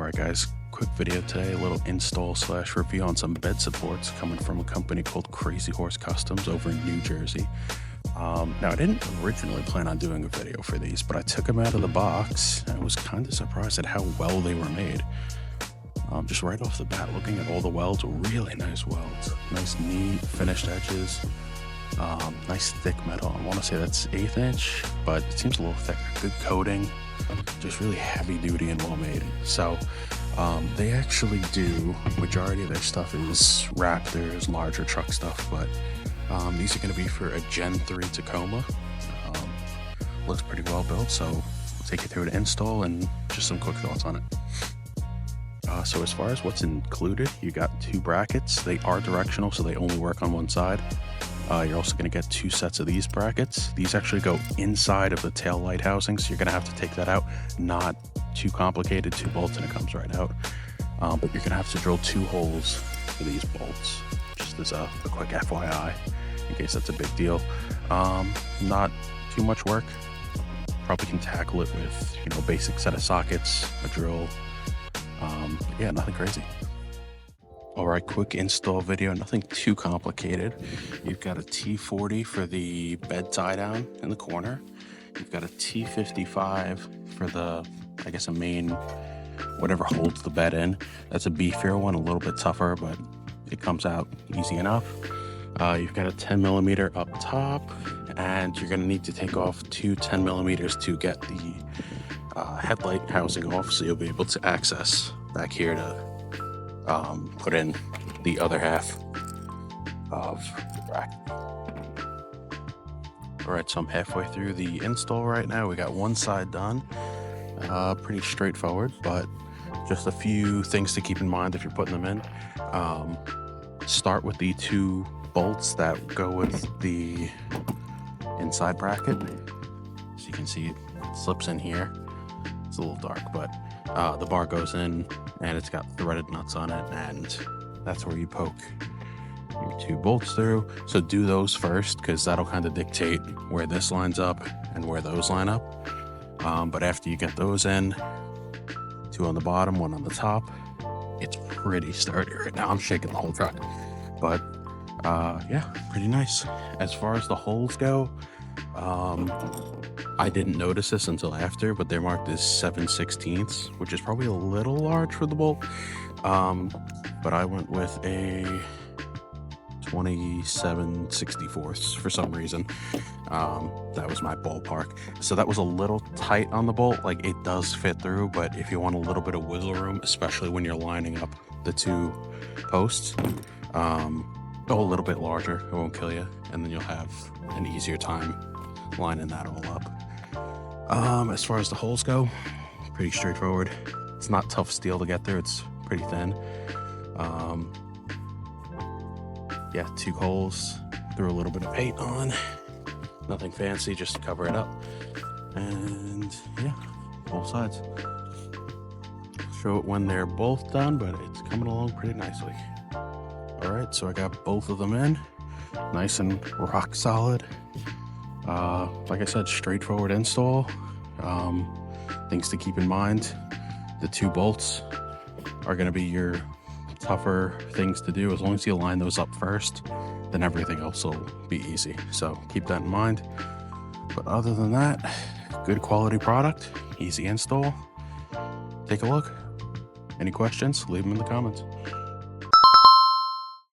Alright guys, quick video today, a little install / review on some bed supports coming from a company called Krazy House Customs over in New Jersey. Now I didn't originally plan on doing a video for these, but I took them out of the box and I was kind of surprised at how well they were made. Just right off the bat, looking at all the welds, really nice welds, nice neat finished edges, nice thick metal. I want to say that's 1/8 inch, but it seems a little thicker. Good coating, just really heavy duty and well made. So they actually do, majority of their stuff is Raptors, larger truck stuff, but these are going to be for a Gen 3 Tacoma. Looks pretty well built, so I'll take you through the install and just some quick thoughts on it. So as far as what's included, you got 2 brackets. They are directional, so they only work on one side. You're also going to get 2 sets of these brackets. These actually go inside of the tail light housing, so you're going to have to take that out. Not too complicated, 2 bolts and it comes right out. But you're going to have to drill 2 holes for these bolts, just as a quick FYI, in case that's a big deal. Not too much work. Probably can tackle it with, a basic set of sockets, a drill. Yeah, nothing crazy. Alright, quick install video, nothing too complicated. You've got a T40 for the bed tie down in the corner. You've got a T55 for the, I guess, a main, whatever holds the bed in. That's a beefier one, a little bit tougher, but it comes out easy enough. You've got a 10mm up top, and you're going to need to take off 2 10mm to get the headlight housing off, so you'll be able to access back here to put in the other half of the bracket. Alright, so I'm halfway through the install right now. We got one side done. Pretty straightforward, but just a few things to keep in mind if you're putting them in. Start with the 2 bolts that go with the inside bracket. So you can see it slips in here. It's a little dark, but the bar goes in and it's got threaded nuts on it, and that's where you poke your 2 bolts through. So do those first, because that'll kind of dictate where this lines up and where those line up. But after you get those in, 2 on the bottom, 1 on the top, it's pretty sturdy right now. I'm shaking the whole truck, but yeah, pretty nice. As far as the holes go, I didn't notice this until after, but they're marked as 7/16, which is probably a little large for the bolt. But I went with a 27/64 for some reason. That was my ballpark. So that was a little tight on the bolt. Like, it does fit through, but if you want a little bit of wiggle room, especially when you're lining up the 2 posts, go a little bit larger. It won't kill you, and then you'll have an easier time lining that all up. As far as the holes go, pretty straightforward. It's not tough steel to get through. It's pretty thin. Yeah, 2 holes, threw a little bit of paint on. Nothing fancy, just to cover it up. And yeah, both sides. Show it when they're both done, but it's coming along pretty nicely. Alright, so I got both of them in, nice and rock solid. Like I said, straightforward install. Things to keep in mind: the 2 bolts are going to be your tougher things to do. As long as you line those up first, then everything else will be easy. So keep that in mind. But other than that, good quality product, easy install. Take a look. Any questions, leave them in the comments.